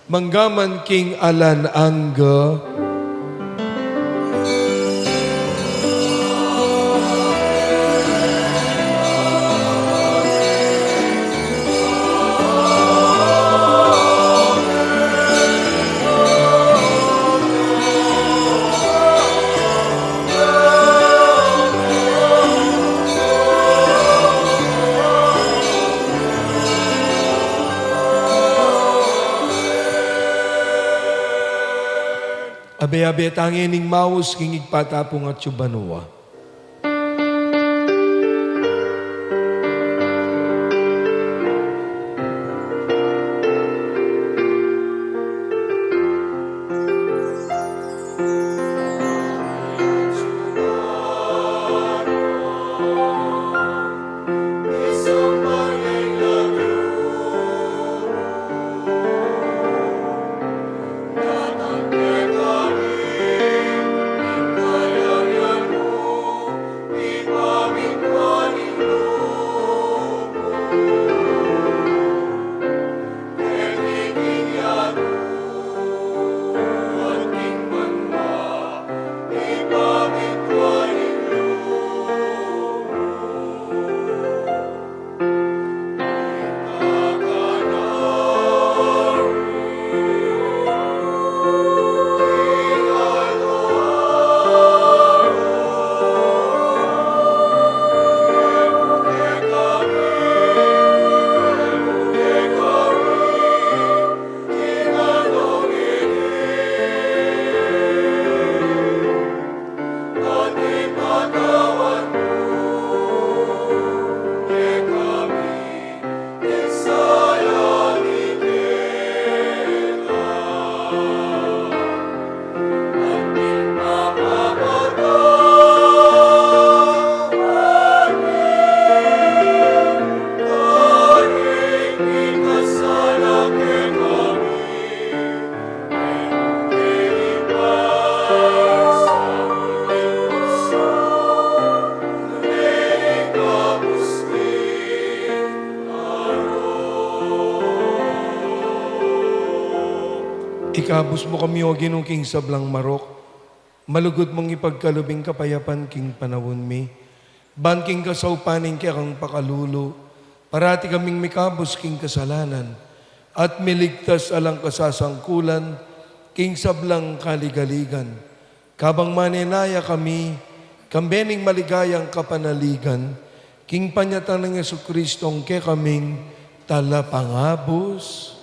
Manggaman king alan angga, abe-abe tangin ning maus king igpatapong at yubanua. Ikabus mo kami o ginong king sablang marok, malugod mong ipagkalubing kapayapan king panawon mi, ban king kasaupaning kaya kang pakalulo, parati kaming mikabus king kasalanan, at miligtas alang kasasangkulan, king sablang kaligaligan. Kabang manenaya kami, kambening maligayang kapanaligan, king panyatan ng Yesu Kristong kaya kaming talapangabos.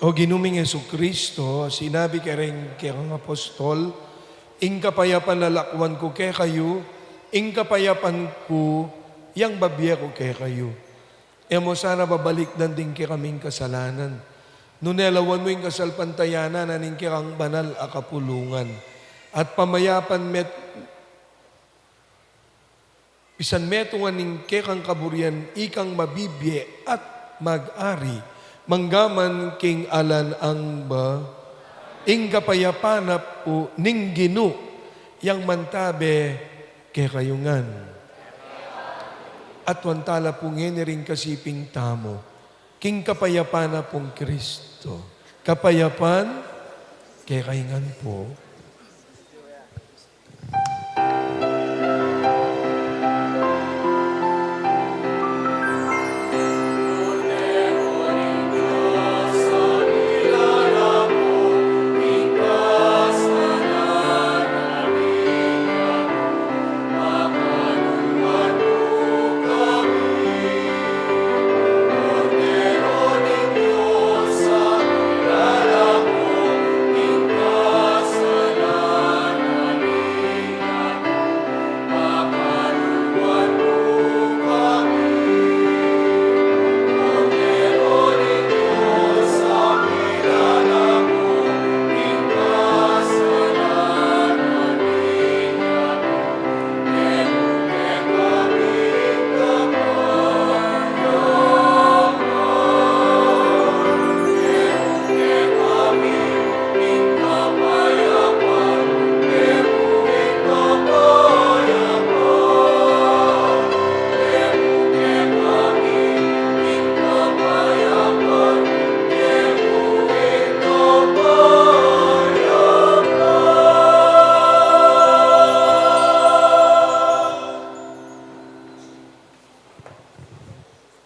O ginuming Yesu Kristo, sinabi ka rin kang apostol, ing kapayapan lalakwan ko kay kayo, ing kapayapan ko, yang babya ko kay kayo. Emo sana babalik din kay kaming kasalanan. Nunelawan mo yung kasalpantayanan nanin kay kang banal akapulungan. At pamayapan pisan metungan ning kay kang kaburian, ikang mabibye at mag-ari. Manggaman king alan ang ba, ing kapayapanap po ning ginu, yang mantabe kay kayungan. At wantala po rin kasiping tamo, king kapayapana pong Kristo. Kapayapan kay kayungan po.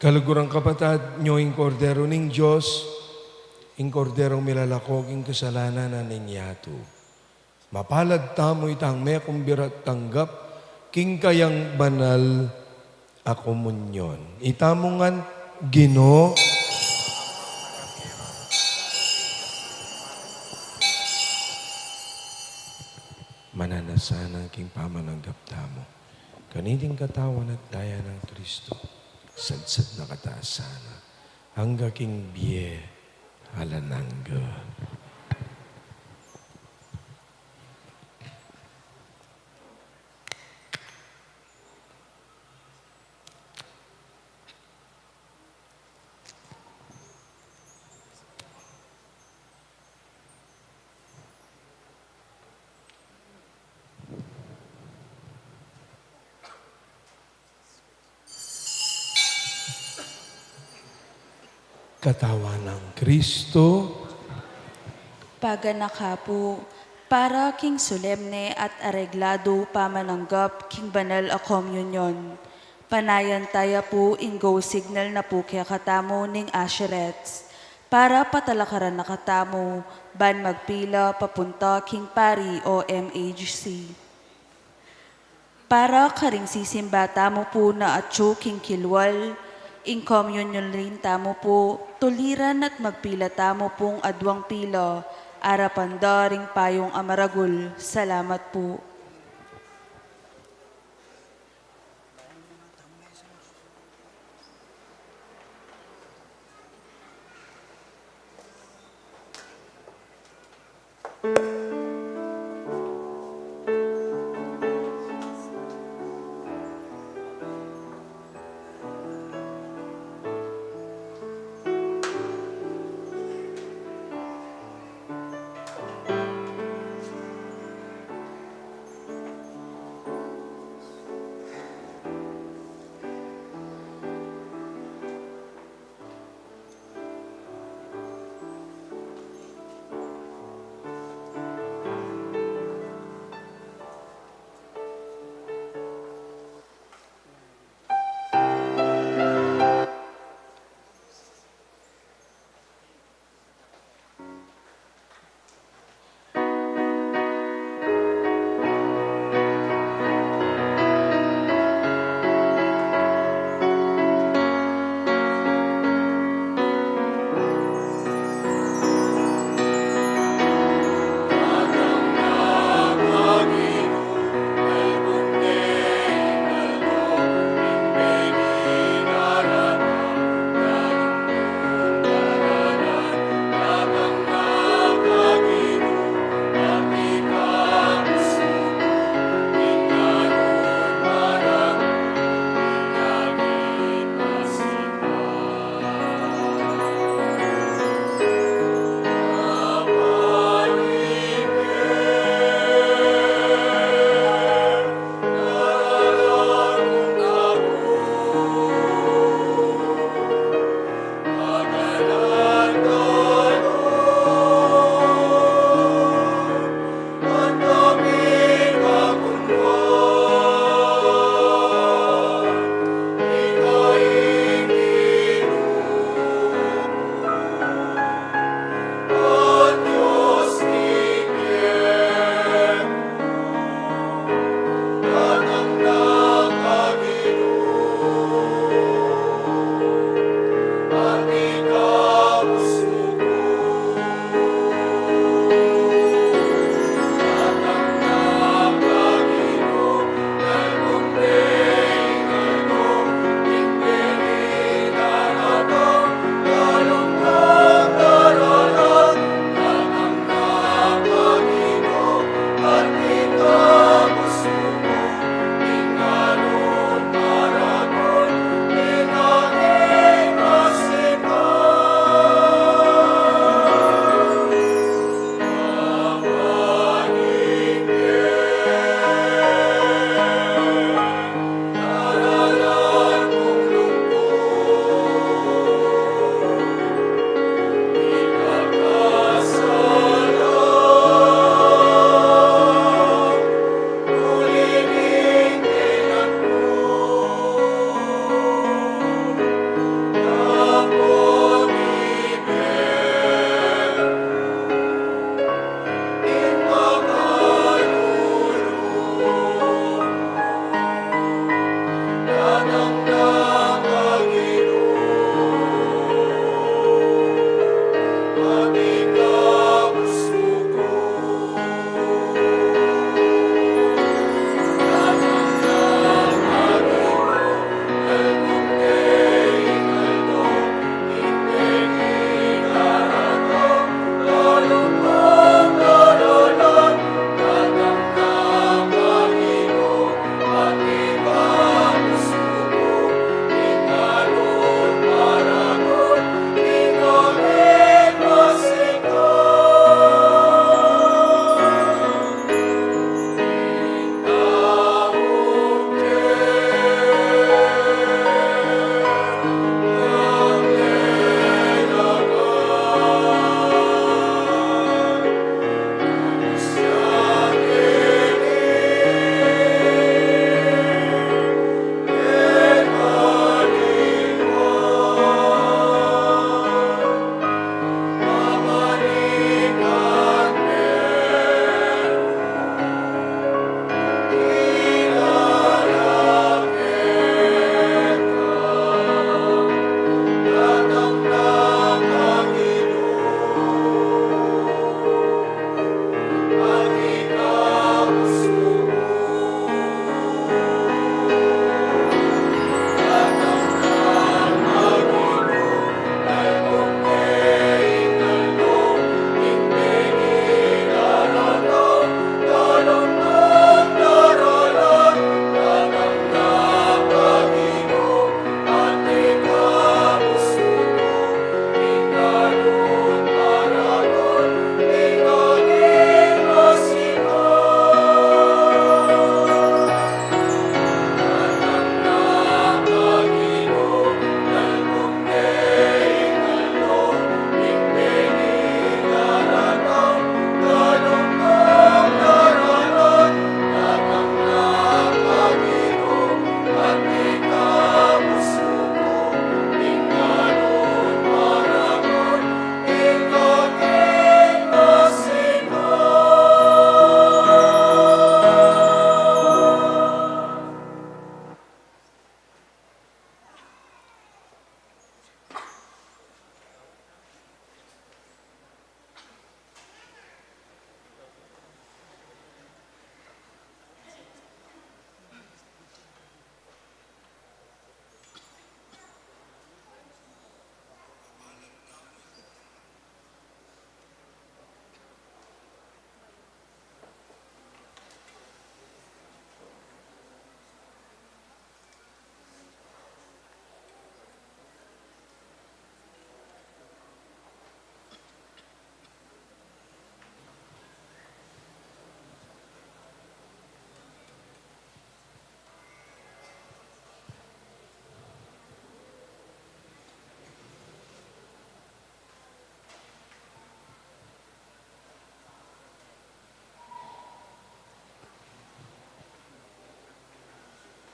Kalugurang kapatad, nyo ing kordero ning Diyos, ing korderong milalakog ing kasalanan na ninyato. Mapalad tamo itang may kumbirat tanggap, king kayang banal a komunyon. Itamongan Ginoo, mananasana king pamananggap tamo. Kaniting katawan at daya ng Kristo. Sadsad na kataasana, hangga king biye halanangga. Katawan ng Kristo, Paganaka po, para king solemne at areglado pamananggap king banal a komunyon. Panayan taya po in go signal na po kaya katamo ning asherets. Para patalakaran na katamo, ban magpila papunta king pari o MHC. Para karing sisimba tamo po na atyo king kilwal, in communion rin tamo po, tuliran at magpila tamo pong adwang pila, arapan daring payong amaragul. Salamat po.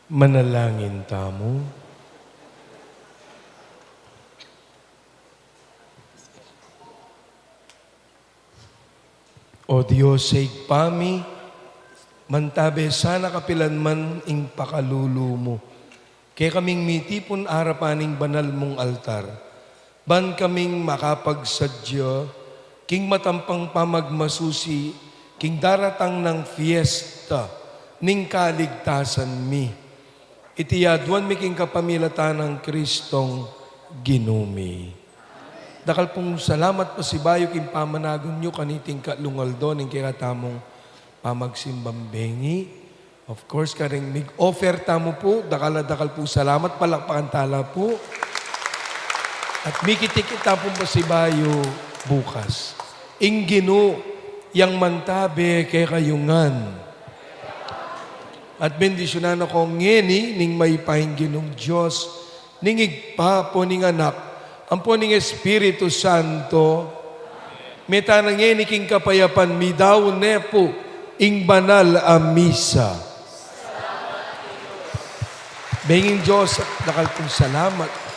Manalangin tamo. O Diyos, sa igpami, mantabe sana kapilan man ing pakalulu mo. Kaya kaming mitipon arapaning banal mong altar. Ban kaming makapagsadya, king matampang pamagmasusi, king daratang ng fiesta, ning kaligtasan mi. Itiyaduan mi king kapamilatan ng Kristong ginumi. Dakal pong salamat po si Bayo king pamanagon nyo kaniting kalungaldo ning kikatamong pamagsimbambengi. Of course, karing mig-offer tamo po, dakal po salamat, palakpakan tala po. At mikitikita po si Bayo bukas. Inggino, yang mantabe kay kayungan. At bendisyonan ako ngeni ning may pahingginong Diyos, ning igpapo ning anak, ang po ning Espiritu Santo, metanang ngeni king kapayapan, midaw nepo, ing banal a misa. Benging Diyos, dakal kong salamat.